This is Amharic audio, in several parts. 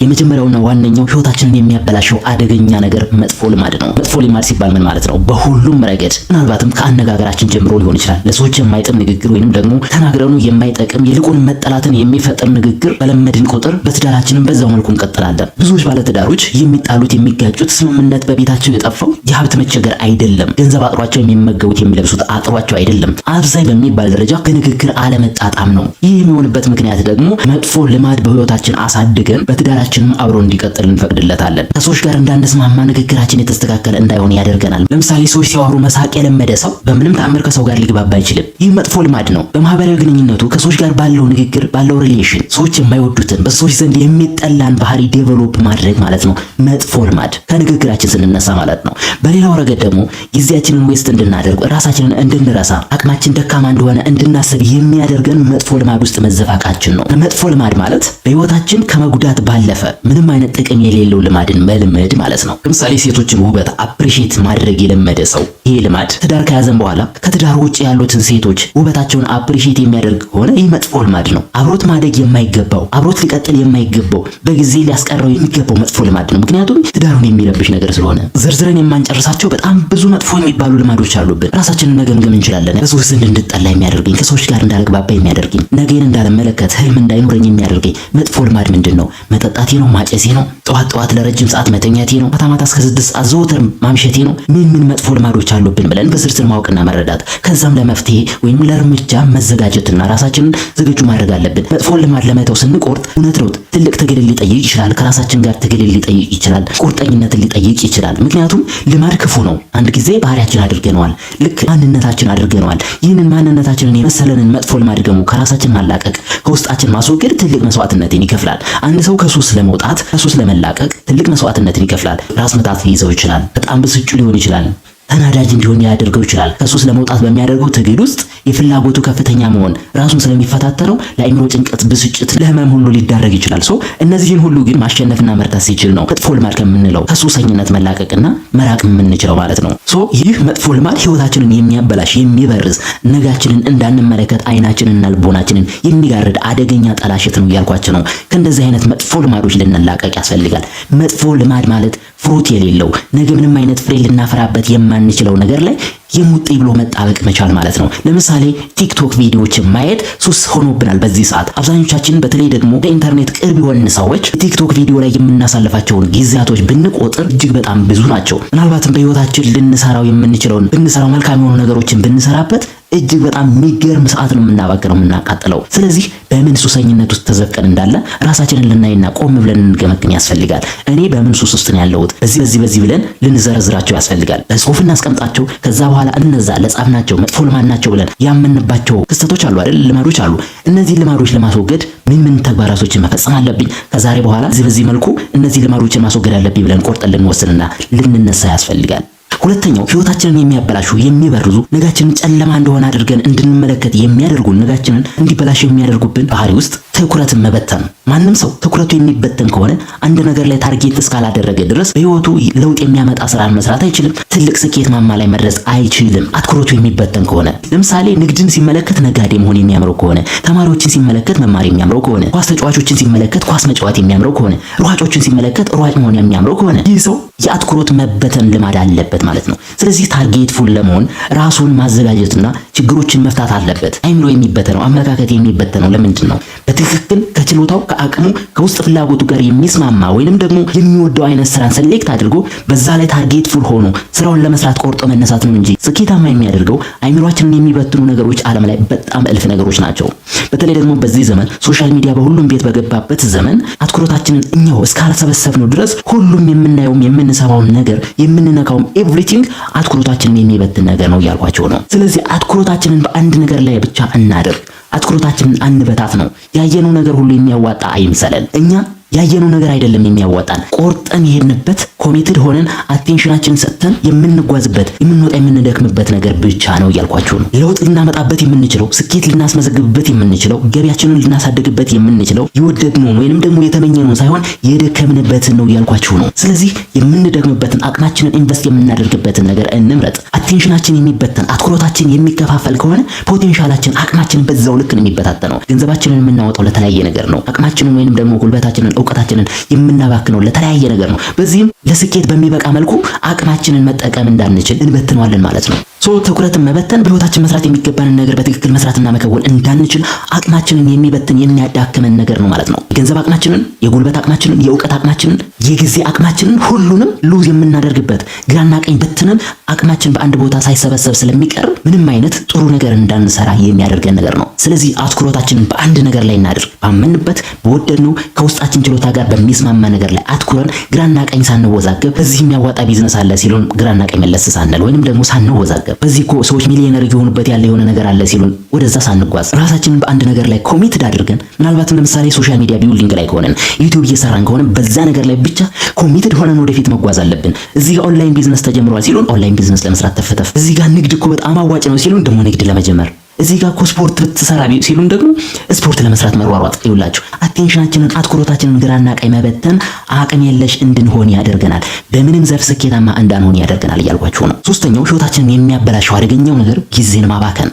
የመጀመሪያውና ዋነኛው ህይወታችንን የሚያበላሸው አደገኛ ነገር መጥፎ ልማድ ነው። መጥፎ ልማድ ሲባል ምን ማለት ነው? በሁሉም ረገድ ምናልባትም ከአነጋገራችን ጀምሮ ሊሆን ይችላል። ለሰዎች የማይጥም ንግግር ወይንም ደግሞ ተናግረኑ የማይጠቅም ይልቁን መጠላትን የሚፈጥር ንግግር በለመድን ቁጥር በትዳራችንን በዛው መልኩ እንቀጥላለን። ብዙዎች ባለትዳሮች የሚጣሉት የሚጋጩት ስምምነት በቤታቸው የጠፋው የሀብት መቸገር አይደለም። ገንዘብ አጥሯቸው የሚመገቡት የሚለብሱት አጥሯቸው አይደለም። አብዛኝ በሚባል ደረጃ ከንግግር አለመጣጣም ነው። ይህ የሚሆንበት ምክንያት ደግሞ መጥፎ ልማድ በህይወታችን አሳድገን በትዳራችንም አብሮ እንዲቀጥል እንፈቅድለታለን። ከሰዎች ጋር እንዳንስማማ ንግግራችን የተስተካከለ እንዳይሆን ያደርገናል። ለምሳሌ ሰዎች ሲያወሩ መሳቅ የለመደ ሰው በምንም ተአምር ከሰው ጋር ሊግባባ አይችልም። ይህ መጥፎ ልማድ ነው። በማህበራዊ ግንኙነቱ ከሰዎች ጋር ባለው ንግግር ባለው ሪሌሽን ሰዎች የማይወዱትን በሰዎች ዘንድ የሚጠላን ባህሪ ዴቨሎፕ ማድረግ ማለት ነው መጥፎ ልማድ ከንግግራችን ስንነሳ ማለት ነው። በሌላው ረገድ ደግሞ ጊዜያችንን ዌስት እንድናደርግ ራሳችንን እንድንረሳ አቅማችን ደካማ እንደሆነ እንድናስብ የሚያደርገን መጥፎ ልማድ ውስጥ መዘፋቃችን ነው። መጥፎ ልማድ ማለት በህይወታችን ከመጉዳት ባለፈ ምንም አይነት ጥቅም የሌለው ልማድን መልመድ ማለት ነው። ለምሳሌ ሴቶችን ውበት አፕሪሺየት ማድረግ የለመደ ሰው ይህ ልማድ ትዳር ከያዘን በኋላ ከትዳር ውጭ ያሉትን ሴቶች ውበታቸውን አፕሪሺየት የሚያደርግ ከሆነ ይህ መጥፎ ልማድ ነው። አብሮት ማደግ የማይገባው አብሮት ሊቀጥል የማይገባው በጊዜ ሊያስቀረው የሚገባው መጥፎ ልማድ ነው። ምክንያቱም ትዳሩን የሚረብሽ ነገር ስለሆነ ዘርዝረን የማንጨርሳቸው በጣም ብዙ መጥፎ የሚባሉ ልማዶች አሉብን። ራሳችንን መገምገም እንችላለን። በሰዎች ዘንድ እንድጠላ የሚያደርገኝ ከሰዎች ጋር እንዳልግባባ የሚያደርገኝ ነገን እንዳልመለከት ህልም እንዳይኖረኝ የሚያደርገኝ መጥፎ ልማድ ምንድን ነው? መጠጣቴ ነው? ማጨሴ ነው? ጠዋት ለረጅም ሰዓት መተኛቴ ነው? ማታ እስከ 6 ሰዓት ዘወትር ማምሸቴ ነው? ምን መጥፎ ልማዶች አሉብን ብለን በዝርዝር ማወቅና መረዳት ከዛም ለመፍትሄ ወይም ለእርምጃ መዘጋጀትና ራሳችንን ዝግጁ ማድረግ አለብን። መጥፎ ልማድ ለመተው ስንቆርጥ እውነት ነው ትልቅ ትግል ሊጠይቅ ይችላል። ከራሳችን ጋር ትግል ሊጠይቅ ይችላል። ቁርጠኝነትን ሊጠይቅ ይችላል። ምክንያቱም ልማድ ክፉ ነው። አንድ ጊዜ ባህሪያችን አድርገነዋል። ልክ ማንነታችን አድርገነዋል። ይህንን ማንነታችንን የመሰለንን መጥፎ ልማድ ደግሞ ከራሳችን ማላቀቅ ከውስጣችን ማስወገድ ትልቅ መስዋዕትነትን ይከፍላል። አንድ ሰው ከሱስ ለመውጣት ከሱስ ለመላቀቅ ትልቅ መስዋዕትነትን ይከፍላል። ራስ ምታት ሊይዘው ይችላል። በጣም ብስጩ ሊሆን ይችላል። ተናዳጅ እንዲሆን ያደርገው ይችላል። ከሱስ ለመውጣት በሚያደርገው ትግል ውስጥ የፍላጎቱ ከፍተኛ መሆን ራሱን ስለሚፈታተነው ለአይምሮ ጭንቀት፣ ብስጭት፣ ለህመም ሁሉ ሊዳረግ ይችላል። እነዚህን ሁሉ ግን ማሸነፍና መርታት ሲችል ነው መጥፎ ልማድ ከምንለው ከሱሰኝነት መላቀቅና መራቅ የምንችለው ማለት ነው። ይህ መጥፎ ልማድ ህይወታችንን የሚያበላሽ የሚበርዝ ነጋችንን እንዳንመለከት አይናችንንና ልቦናችንን የሚጋርድ አደገኛ ጠላሸት ነው እያልኳቸው ነው። ከእንደዚህ አይነት መጥፎ ልማዶች ልንላቀቅ ያስፈልጋል። መጥፎ ልማድ ማለት ፍሩት የሌለው ነገ ምንም አይነት ፍሬ ልናፈራበት የማንችለው ነገር ላይ የሙጥኝ ብሎ መጣበቅ መቻል ማለት ነው። ለምሳሌ ቲክቶክ ቪዲዮዎችን ማየት ሱስ ሆኖብናል በዚህ ሰዓት። አብዛኞቻችን በተለይ ደግሞ ከኢንተርኔት ቅርብ የሆኑ ሰዎች ቲክቶክ ቪዲዮ ላይ የምናሳልፋቸውን ጊዜያቶች ብንቆጥር እጅግ በጣም ብዙ ናቸው። ምናልባትም በህይወታችን ልንሰራው የምንችለውን ብንሰራው መልካም የሆኑ ነገሮችን ብንሰራበት እጅግ በጣም የሚገርም ሰዓት ነው የምናባክነው የምናቃጥለው። ስለዚህ በምን ሱሰኝነት ውስጥ ተዘፍቀን እንዳለ ራሳችንን ልናይና ቆም ብለን እንገመግም ያስፈልጋል። እኔ በምን ሱስ ውስጥ ነው ያለሁት? በዚህ ብለን ልንዘረዝራቸው ያስፈልጋል። በጽሁፍ እናስቀምጣቸው። ከዛ በኋላ እነዛ ለጻፍናቸው መጥፎ ልማድ ናቸው ብለን ያመንባቸው ክስተቶች አሉ አይደል? ልማዶች አሉ። እነዚህ ልማዶች ለማስወገድ ምን ተግባራቶችን መፈጸም አለብኝ? ከዛሬ በኋላ በዚህ መልኩ እነዚህ ልማዶችን ማስወገድ አለብኝ ብለን ቆርጠን ልንወስንና ልንነሳ ያስፈልጋል። ሁለተኛው ህይወታችንን የሚያበላሹ የሚበርዙ ነጋችንን ጨለማ እንደሆነ አድርገን እንድንመለከት የሚያደርጉ ነጋችንን እንዲበላሽ የሚያደርጉብን ባህሪ ውስጥ ትኩረትን መበተን። ማንም ሰው ትኩረቱ የሚበተን ከሆነ አንድ ነገር ላይ ታርጌት እስካላደረገ ድረስ በህይወቱ ለውጥ የሚያመጣ ስራን መስራት አይችልም። ትልቅ ስኬት ማማ ላይ መድረስ አይችልም። አትኩሮቱ የሚበተን ከሆነ ለምሳሌ ንግድን ሲመለከት ነጋዴ መሆን የሚያምረው ከሆነ፣ ተማሪዎችን ሲመለከት መማር የሚያምረው ከሆነ፣ ኳስ ተጫዋቾችን ሲመለከት ኳስ መጫወት የሚያምረው ከሆነ፣ ሯጮችን ሲመለከት ሯጭ መሆን የሚያምረው ከሆነ ይህ ሰው የአትኩሮት መበተን ልማድ አለበት ማለት ነው። ስለዚህ ታርጌት ፉል ለመሆን ራሱን ማዘጋጀትና ችግሮችን መፍታት አለበት። አይምሮ የሚበተነው አመለካከት የሚበተነው ለምንድን ነው? በትክክል ከችሎታው ከአቅሙ ከውስጥ ፍላጎቱ ጋር የሚስማማ ወይንም ደግሞ የሚወደው አይነት ስራን ሰሌክት አድርጎ በዛ ላይ ታርጌት ፉል ሆኖ ስራውን ለመስራት ቆርጦ መነሳት ነው እንጂ ስኬታማ የሚያደርገው አይምሮአችንን የሚበትኑ ነገሮች ዓለም ላይ በጣም እልፍ ነገሮች ናቸው። በተለይ ደግሞ በዚህ ዘመን ሶሻል ሚዲያ በሁሉም ቤት በገባበት ዘመን አትኩሮታችንን እኛው እስካልሰበሰብነው ድረስ ሁሉም የምናየውም የምንሰማውን ነገር የምንነካውም ኤቭሪቲንግ አትኩሮታችንን የሚበትን ነገር ነው እያልኳቸው ነው። ስለዚህ አትኩሮታችንን በአንድ ነገር ላይ ብቻ እናደርግ። አትኩሮታችንን አንበታት ነው። ያየነው ነገር ሁሉ የሚያዋጣ አይምሰለን። እኛ ያየነው ነገር አይደለም የሚያዋጣን። ቆርጠን የሄድንበት ኮሚትድ ሆነን አቴንሽናችንን ሰጥተን የምንጓዝበት የምንወጣ የምንደክምበት ነገር ብቻ ነው እያልኳችሁ ነው። ለውጥ ልናመጣበት የምንችለው ስኬት ልናስመዘግብበት የምንችለው ገቢያችንን ልናሳድግበት የምንችለው የወደድነውን ወይንም ደግሞ የተመኘነውን ሳይሆን የደከምንበትን ነው እያልኳችሁ ነው። ስለዚህ የምንደክምበትን አቅማችንን ኢንቨስት የምናደርግበትን ነገር እንምረጥ። አቴንሽናችን የሚበተን አትኩሮታችን የሚከፋፈል ከሆነ ፖቴንሻላችን አቅማችንን በዛው ልክ ነው የሚበታተነው። ገንዘባችንን የምናወጣው ለተለያየ ነገር ነው። አቅማችንን ወይንም ደግሞ ጉልበታችንን እውቀታችንን የምናባክነው ለተለያየ ነገር ነው። በዚህም ለስኬት በሚበቃ መልኩ አቅማችንን መጠቀም እንዳንችል እንበትነዋለን ማለት ነው። ትኩረትን መበተን በህይወታችን መስራት የሚገባንን ነገር በትክክል መስራትና መከወን እንዳንችል አቅማችንን የሚበትን የሚያዳክመን ነገር ነው ማለት ነው። የገንዘብ አቅማችንን፣ የጉልበት አቅማችንን፣ የእውቀት አቅማችንን፣ የጊዜ አቅማችንን ሁሉንም ሉዝ የምናደርግበት ግራና ቀኝ በትነን አቅማችን በአንድ ቦታ ሳይሰበሰብ ስለሚቀር ምንም አይነት ጥሩ ነገር እንዳንሰራ የሚያደርገን ነገር ነው። ስለዚህ አትኩሮታችንን በአንድ ነገር ላይ እናድርግ። ባመንበት በወደድነው ከውስጣችን ችሎታ ጋር በሚስማማ ነገር ላይ አትኩረን ግራና ቀኝ ሳንወዛገብ በዚህ የሚያዋጣ ቢዝነስ አለ ሲሉን ግራና ቀኝ መለስ ሳንል ወይንም ደግሞ ሳንወዛገብ በዚህ እኮ ሰዎች ሚሊዮነር የሆኑበት ያለ የሆነ ነገር አለ ሲሉን ወደዛ ሳንጓዝ ራሳችንን በአንድ ነገር ላይ ኮሚትድ አድርገን ምናልባትም ለምሳሌ ሶሻል ሚዲያ ቢውልዲንግ ላይ ከሆነን ዩቲዩብ እየሰራን ከሆነ በዛ ነገር ላይ ብቻ ኮሚትድ ሆነን ወደፊት መጓዝ አለብን። እዚህ ጋር ኦንላይን ቢዝነስ ተጀምሯል ሲሉን ኦንላይን ቢዝነስ ለመስራት ተፈተፍ፣ እዚህ ጋር ንግድ እኮ በጣም አዋጭ ነው ሲሉን ደግሞ ንግድ ለመጀመር፣ እዚህ ጋር እኮ ስፖርት ብትሰራ ሲሉን ደግሞ ስፖርት ለመስራት መሯሯጥ። ይውላችሁ አቴንሽናችንን አትኩሮታችንን ግራና ቀኝ መበተን አቅም የለሽ እንድንሆን ያደርገናል። በምንም ዘርፍ ስኬታማ እንዳንሆን ያደርገናል እያልኳችሁ ነው። ሶስተኛው ህይወታችንን የሚያበላሸው አደገኛው ነገር ጊዜን ማባከን።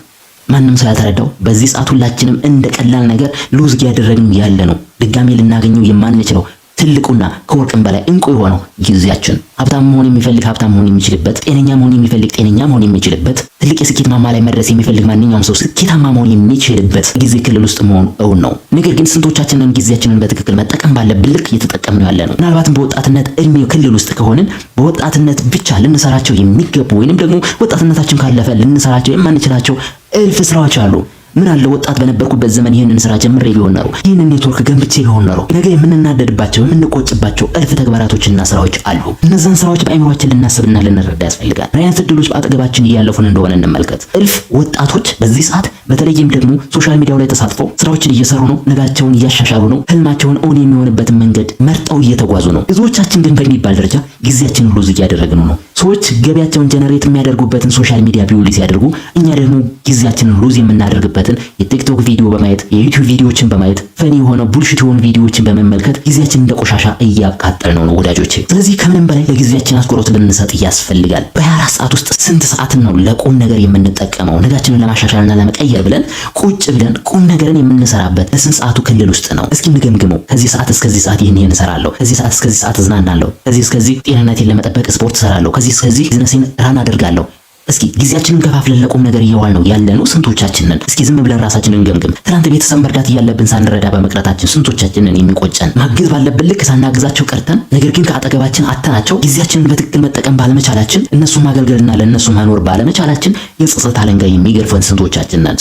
ማንም ሰው ያልተረዳው በዚህ ሰዓት ሁላችንም እንደ ቀላል ነገር ሉዝ ያደረግን ያለ ነው። ድጋሜ ልናገኘው የማንችለው ትልቁና ከወርቅም በላይ እንቁ የሆነው ጊዜያችን። ሀብታም መሆን የሚፈልግ ሀብታም መሆን የሚችልበት፣ ጤነኛ መሆን የሚፈልግ ጤነኛ መሆን የሚችልበት፣ ትልቅ የስኬት ማማ ላይ መድረስ የሚፈልግ ማንኛውም ሰው ስኬታማ መሆን የሚችልበት ጊዜ ክልል ውስጥ መሆኑ እውን ነው። ነገር ግን ስንቶቻችንን ጊዜያችንን በትክክል መጠቀም ባለብን ልክ እየተጠቀምነው ያለ ነው? ምናልባትም በወጣትነት እድሜ ክልል ውስጥ ከሆንን በወጣትነት ብቻ ልንሰራቸው የሚገቡ ወይንም ደግሞ ወጣትነታችን ካለፈ ልንሰራቸው የማንችላቸው እልፍ ስራዎች አሉ። ምን አለ ወጣት በነበርኩበት ዘመን ይህንን ስራ ጀምሬ ቢሆን ነው፣ ይህንን ኔትወርክ ገንብቼ ቢሆን ነው። ነገ የምንናደድባቸው የምንቆጭባቸው እልፍ ተግባራቶችና ስራዎች አሉ። እነዛን ስራዎች በአይምሮአችን ልናስብና ልንረዳ ያስፈልጋል። ምን አይነት እድሎች በአጠገባችን እያለፉን እንደሆነ እንመልከት። እልፍ ወጣቶች በዚህ ሰዓት በተለይም ደግሞ ሶሻል ሚዲያው ላይ ተሳትፈው ስራዎችን እየሰሩ ነው፣ ነጋቸውን እያሻሻሉ ነው፣ ህልማቸውን እውን የሚሆንበትን መንገድ መርጠው እየተጓዙ ነው። ብዙዎቻችን ግን በሚባል ደረጃ ጊዜያችንን ሉዝ እያደረግን ነው። ሰዎች ገቢያቸውን ጀነሬት የሚያደርጉበትን ሶሻል ሚዲያ ቢውል ሲያደርጉ እኛ ደግሞ ጊዜያችንን ሉዝ የምናደርግበትን የቲክቶክ ቪዲዮ በማየት የዩቲዩብ ቪዲዮዎችን በማየት ፈኒ የሆነ ቡልሽት የሆኑ ቪዲዮዎችን በመመልከት ጊዜያችንን እንደ ቆሻሻ እያቃጠልነው ነው ወዳጆቼ። ስለዚህ ከምንም በላይ ለጊዜያችን አትኩሮት ልንሰጥ ያስፈልጋል። በ24 ሰዓት ውስጥ ስንት ሰዓትን ነው ለቁም ነገር የምንጠቀመው? ነጋችንን ለማሻሻልና ለመቀየር ብለን ቁጭ ብለን ቁም ነገርን የምንሰራበት ለስንት ሰዓቱ ክልል ውስጥ ነው? እስኪ እንገምግመው። ከዚህ ሰዓት እስከዚህ ሰዓት ይህን እሰራለሁ፣ ከዚህ ሰዓት እስከዚህ ሰዓት እዝናናለሁ፣ ከዚህ እስከዚህ ጤንነቴን ለመጠበቅ ስፖርት እሰራለሁ፣ ከዚህ እስከዚህ ቢዝነሴን ራን አደርጋለሁ። እስኪ ጊዜያችንን ከፋፍለን ለቁም ነገር እየዋል ነው ያለነው ስንቶቻችንን? እስኪ ዝም ብለን ራሳችንን ገምግም። ትናንት ቤተሰብ መርዳት እያለብን ሳንረዳ በመቅረታችን ስንቶቻችንን የሚቆጨን? ማገዝ ባለብን ልክ ሳናግዛቸው ቀርተን ነገር ግን ከአጠገባችን አተናቸው ጊዜያችንን በትክክል መጠቀም ባለመቻላችን እነሱን ማገልገልና ለእነሱ መኖር ባለመቻላችን የጸጸት አለንጋ የሚገርፈን ስንቶቻችን ነን?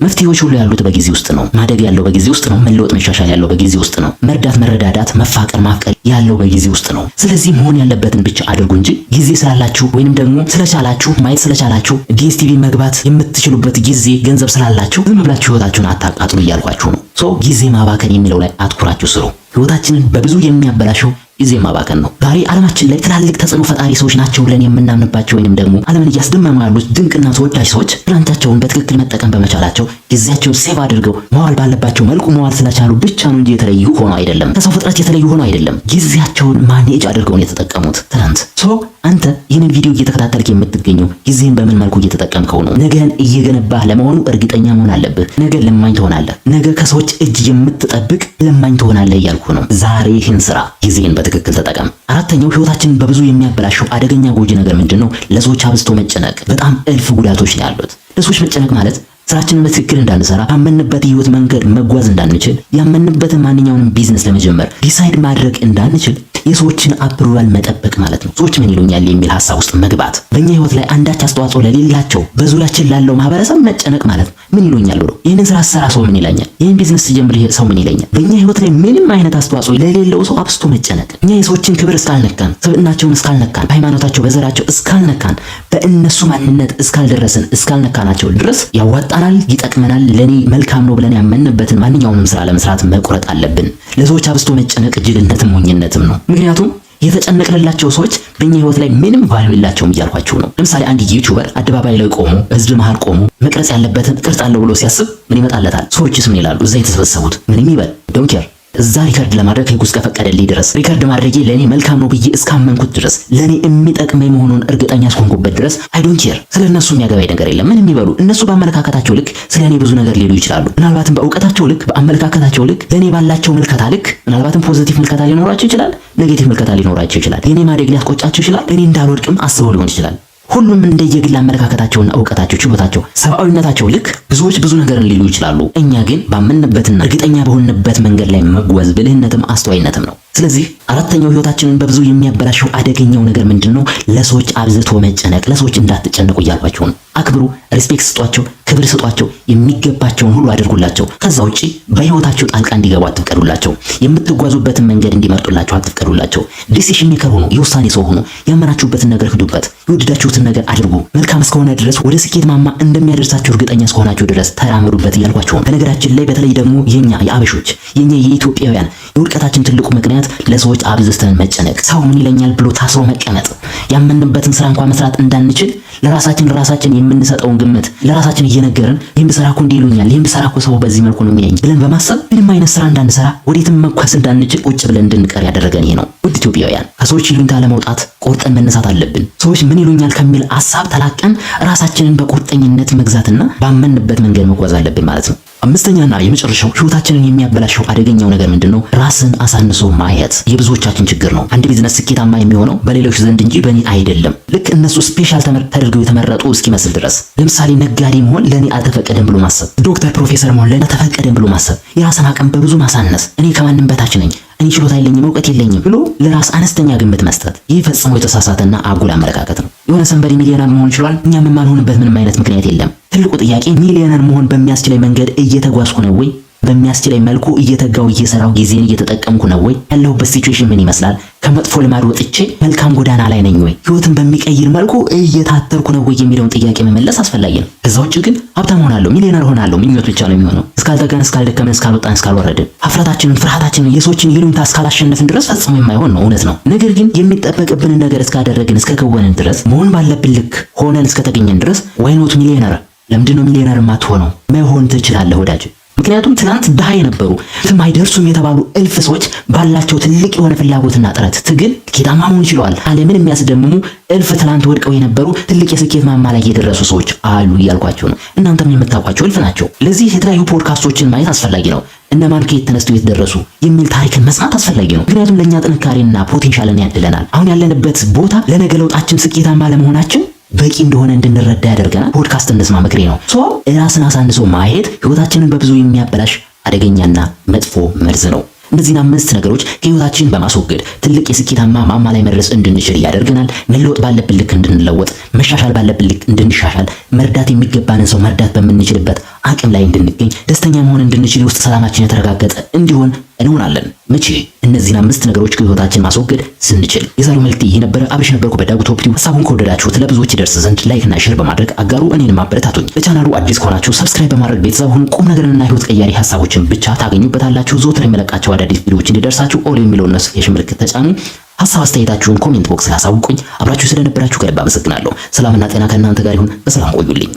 መፍትሄዎች ሁሉ ያሉት በጊዜ ውስጥ ነው። ማደግ ያለው በጊዜ ውስጥ ነው። መለወጥ መሻሻል ያለው በጊዜ ውስጥ ነው። መርዳት፣ መረዳዳት፣ መፋቀር፣ ማፍቀር ያለው በጊዜ ውስጥ ነው። ስለዚህ መሆን ያለበትን ብቻ አድርጉ እንጂ ጊዜ ስላላችሁ ወይንም ደግሞ ስለቻላችሁ ማየት ስለቻላችሁ ዲኤስቲቪ መግባት የምትችሉበት ጊዜ ገንዘብ ስላላችሁ ዝም ብላችሁ ህይወታችሁን አታቃጥሉ እያልኳችሁ ነው። ጊዜ ማባከን የሚለው ላይ አትኩራችሁ ስሩ። ህይወታችንን በብዙ የሚያበላሸው ጊዜ ማባከን ነው። ዛሬ ዓለማችን ላይ ትላልቅ ተጽዕኖ ፈጣሪ ሰዎች ናቸው ብለን የምናምንባቸው ወይንም ደግሞ ዓለምን እያስደመሙ ያሉት ድንቅና ተወዳጅ ሰዎች ትናንታቸውን በትክክል መጠቀም በመቻላቸው ጊዜያቸውን ሴቭ አድርገው መዋል ባለባቸው መልኩ መዋል ስለቻሉ ብቻ ነው እንጂ የተለዩ ሆኖ አይደለም። ከሰው ፍጥረት የተለዩ ሆኖ አይደለም። ጊዜያቸውን ማኔጅ አድርገው ነው የተጠቀሙት ትናንት። አንተ ይህንን ቪዲዮ እየተከታተልክ የምትገኘው ጊዜን በምን መልኩ እየተጠቀምከው ነው? ነገን እየገነባህ ለመሆኑ እርግጠኛ መሆን አለብህ። ነገ ለማኝ ትሆናለህ። ነገ ከሰዎች እጅ የምትጠብቅ ለማኝ ትሆናለህ እያልኩ ነው። ዛሬ ይህን ስራ፣ ጊዜን በትክክል ተጠቀም። አራተኛው ህይወታችንን በብዙ የሚያበላሸው አደገኛ ጎጂ ነገር ምንድነው? ለሰዎች አብዝቶ መጨነቅ። በጣም እልፍ ጉዳቶች ነው ያሉት። ለሰዎች መጨነቅ ማለት ስራችንን በትክክል እንዳንሰራ፣ ያመንበት ህይወት መንገድ መጓዝ እንዳንችል፣ ያመንበትን ማንኛውንም ቢዝነስ ለመጀመር ዲሳይድ ማድረግ እንዳንችል የሰዎችን አፕሩቫል መጠበቅ ማለት ነው። ሰዎች ምን ይሉኛል የሚል ሐሳብ ውስጥ መግባት፣ በእኛ ህይወት ላይ አንዳች አስተዋጽኦ ለሌላቸው በዙሪያችን ላለው ማህበረሰብ መጨነቅ ማለት ነው። ምን ይሉኛል ብሎ ይህንን ስራ ሰራ ሰው ምን ይለኛል፣ ይህን ቢዝነስ ሲጀምር ሰው ምን ይለኛል። በእኛ ህይወት ላይ ምንም አይነት አስተዋጽኦ ለሌለው ሰው አብስቶ መጨነቅ። እኛ የሰዎችን ክብር እስካልነካን፣ ስብዕናቸውን እስካልነካን፣ በሃይማኖታቸው በዘራቸው እስካልነካን፣ በእነሱ ማንነት እስካልደረስን፣ እስካልነካናቸው ድረስ ያዋጣናል፣ ይጠቅመናል፣ ለኔ መልካም ነው ብለን ያመንበትን ማንኛውንም ስራ ለመስራት መቁረጥ አለብን። ለሰዎች አብስቶ መጨነቅ ጅልነትም ሞኝነትም ነው። ምክንያቱም የተጨነቅንላቸው ሰዎች በእኛ ህይወት ላይ ምንም ቫልዩ የላቸውም እያልኳችሁ ነው። ለምሳሌ አንድ ዩቲዩበር አደባባይ ላይ ቆሞ ህዝብ መሃል ቆሞ መቅረጽ ያለበትን ቅርጽ አለው ብሎ ሲያስብ ምን ይመጣለታል? ሰዎችስ ምን ይላሉ? እዛ የተሰበሰቡት ምንም ይበል ዶንት ኬር። እዛ ሪከርድ ለማድረግ ህጉ እስከፈቀደልኝ ድረስ ሪከርድ ማድረጌ ለኔ መልካም ነው ብዬ እስካመንኩት ድረስ ለኔ የሚጠቅመኝ መሆኑን እርግጠኛ እስኮንኩበት ድረስ አይ ዶንት ኬር። ስለነሱ የሚያገባኝ ነገር የለም። ምን የሚበሉ እነሱ በአመለካከታቸው ልክ ስለኔ ብዙ ነገር ሊሉ ይችላሉ። ምናልባትም በእውቀታቸው ልክ፣ በአመለካከታቸው ልክ፣ ለኔ ባላቸው ምልከታ ልክ ምናልባትም ፖዚቲቭ ምልከታ ሊኖራቸው ይችላል፣ ኔጌቲቭ ምልከታ ሊኖራቸው ይችላል። የኔ ማደግ ሊያስቆጫቸው ይችላል። እኔ እንዳልወድቅም አስበው ሊሆን ይችላል። ሁሉም እንደየግል አመለካከታቸውና እውቀታቸው፣ ችሎታቸው፣ ሰብአዊነታቸው ልክ ብዙዎች ብዙ ነገርን ሊሉ ይችላሉ። እኛ ግን ባመንበትና እርግጠኛ በሆንበት መንገድ ላይ መጓዝ ብልህነትም አስተዋይነትም ነው። ስለዚህ አራተኛው ህይወታችንን በብዙ የሚያበላሸው አደገኛው ነገር ምንድነው? ለሰዎች አብዝቶ መጨነቅ። ለሰዎች እንዳትጨነቁ እያልኳቸው ነው። አክብሩ፣ ሪስፔክት ስጧቸው፣ ክብር ስጧቸው፣ የሚገባቸውን ሁሉ አድርጉላቸው። ከዛ ውጪ በህይወታቸው ጣልቃ እንዲገቡ አትፍቀዱላቸው። የምትጓዙበትን መንገድ እንዲመርጡላቸው አትፍቀዱላቸው። ዲሲሽን ሜከር ሁኑ፣ የውሳኔ ሰው ሁኑ። ያመናችሁበትን ነገር ሂዱበት፣ የወደዳችሁትን ነገር አድርጉ። መልካም እስከሆነ ድረስ ወደ ስኬት ማማ እንደሚያደርሳችሁ እርግጠኛ እስከሆናችሁ ድረስ ተራምዱበት እያልኳቸው ነው። በነገራችን ላይ በተለይ ደግሞ የኛ የአበሾች የኛ የኢትዮጵያውያን የውድቀታችን ትልቁ ምክንያት ለሰዎች አብዝተን መጨነቅ፣ ሰው ምን ይለኛል ብሎ ታስሮ መቀመጥ፣ ያመንበትን ስራ እንኳን መስራት እንዳንችል ለራሳችን የምንሰጠውን ግምት ለራሳችን እየነገርን ይህን ብሰራ እኮ እንዲህ ይሉኛል፣ ይህን ብሰራ እኮ ሰው በዚህ መልኩ ነው የሚያየኝ ብለን በማሰብ ምንም አይነት ስራ እንዳንሰራ ወዴትም መጓዝ እንዳንችል ቁጭ ብለን እንድንቀር ያደረገን ይሄ ነው። ውድ ኢትዮጵያውያን ከሰዎች ይሉኝታ ለመውጣት ቆርጠን መነሳት አለብን። ሰዎች ምን ይሉኛል ከሚል ሐሳብ ተላቀን ራሳችንን በቁርጠኝነት መግዛትና ባመንበት መንገድ መጓዝ አለብን ማለት ነው። አምስተኛና የመጨረሻው ህይወታችንን የሚያበላሸው አደገኛው ነገር ምንድነው? ራስን አሳንሶ ማየት የብዙዎቻችን ችግር ነው። አንድ ቢዝነስ ስኬታማ የሚሆነው በሌሎች ዘንድ እንጂ በእኔ አይደለም። ልክ እነሱ ስፔሻል ተደርገው የተመረጡ እስኪመስል ድረስ። ለምሳሌ ነጋዴ መሆን ለኔ አልተፈቀደም ብሎ ማሰብ፣ ዶክተር ፕሮፌሰር መሆን ለኔ አልተፈቀደም ብሎ ማሰብ፣ የራስን አቅም በብዙ ማሳነስ፣ እኔ ከማንም በታች ነኝ፣ እኔ ችሎታ የለኝም፣ እውቀት የለኝም ብሎ ለራስ አነስተኛ ግምት መስጠት፣ ይህ ፈጽሞ የተሳሳተና አጉል አመለካከት ነው። የሆነ ሰንበዲ ሚሊዮነር መሆን ይችላል፣ እኛም የማንሆንበት ምንም አይነት ምክንያት የለም። ትልቁ ጥያቄ ሚሊዮነር መሆን በሚያስችለኝ መንገድ እየተጓዝኩ ነው ወይ? በሚያስችለኝ መልኩ እየተጋው እየሰራው ጊዜን እየተጠቀምኩ ነው ወይ? ያለሁበት ሲቹዌሽን ምን ይመስላል? ከመጥፎ ልማድ ወጥቼ መልካም ጎዳና ላይ ነኝ ወይ? ህይወትን በሚቀይር መልኩ እየታተርኩ ነው ወይ የሚለውን ጥያቄ መመለስ አስፈላጊ ነው። ከዛ ውጭ ግን ሀብታም ሆናለሁ፣ ሚሊዮነር ሆናለሁ ምኞት ብቻ ነው የሚሆነው። እስካልተጋን፣ እስካልደከመን፣ እስካልወጣን፣ እስካልወረድን፣ ሀፍረታችንን፣ ፍርሃታችንን፣ የሰዎችን ይሉኝታ እስካላሸነፍን ድረስ ፈጽሞ የማይሆን ነው። እውነት ነው። ነገር ግን የሚጠበቅብንን ነገር እስካደረግን፣ እስከከወንን ድረስ መሆን ባለብን ልክ ሆነን እስከተገኘን ድረስ ዋይ ኖት ሚሊዮነር? ለምንድነው ሚሊዮነር የማትሆነው? መሆን ትችላለህ ወዳጅ። ምክንያቱም ትናንት ድሃ የነበሩ አይደርሱም የተባሉ እልፍ ሰዎች ባላቸው ትልቅ የሆነ ፍላጎትና ጥረት ትግል ስኬታማ መሆን ችለዋል። ዓለምን የሚያስደምሙ እልፍ ትናንት ወድቀው የነበሩ ትልቅ የስኬት ማማ ላይ የደረሱ ሰዎች አሉ እያልኳቸው ነው። እናንተም የምታውቋቸው እልፍ ናቸው። ለዚህ የተለያዩ ፖድካስቶችን ማየት አስፈላጊ ነው። እነማን ከየት ተነስተው የት ደረሱ የሚል ታሪክን መስማት አስፈላጊ ነው። ምክንያቱም ለኛ ጥንካሬና ፖቴንሻልን ያድለናል። አሁን ያለንበት ቦታ ለነገ ለውጣችን ስኬታማ ለመሆናችን በቂ እንደሆነ እንድንረዳ ያደርገናል። ፖድካስት እንስማ ምክሬ ነው። ራስን አሳንሶ ማየት ህይወታችንን በብዙ የሚያበላሽ አደገኛና መጥፎ መርዝ ነው። እነዚህን 5 ነገሮች ከህይወታችን በማስወገድ ትልቅ የስኬታማ ማማ ላይ መድረስ እንድንችል ያደርገናል። መለወጥ ባለብን ልክ እንድንለወጥ፣ መሻሻል ባለብን ልክ እንድንሻሻል፣ መርዳት የሚገባንን ሰው መርዳት በምንችልበት አቅም ላይ እንድንገኝ፣ ደስተኛ መሆን እንድንችል፣ የውስጥ ሰላማችን የተረጋገጠ እንዲሆን እንሆናለን። መቼ? እነዚህን 5 ነገሮች ከህይወታችን ማስወገድ ስንችል። የዛሬው መልእክት ይሄ ነበር። አብርሽ ነበርኩ በዳጉ ቶፕ ቲዩብ። ሀሳቡን ከወደዳችሁት ለብዙዎች ይደርስ ዘንድ ላይክ እና ሼር በማድረግ አጋሩ። እኔንም አበረታቱኝ። ለቻናሉ አዲስ ከሆናችሁ ሰብስክራይብ በማድረግ ቤተሰብ ሁኑ። ቁም ነገርና ህይወት ቀያሪ ሀሳቦችን ብቻ ታገኙበታላችሁ። ዘወትር የመለቃቸው አዳዲስ ቪዲዮዎች እንዲደርሳችሁ ኦል የሚለውን ኖቲፊኬሽን ምልክት ተጫኑ። ሀሳብ አስተያየታችሁን ኮሜንት ቦክስ ላይ አሳውቁኝ። አብራችሁ ስለነበራችሁ ከልብ አመሰግናለሁ። ሰላምና ጤና ከእናንተ ጋር ይሁን። በሰላም ቆዩልኝ።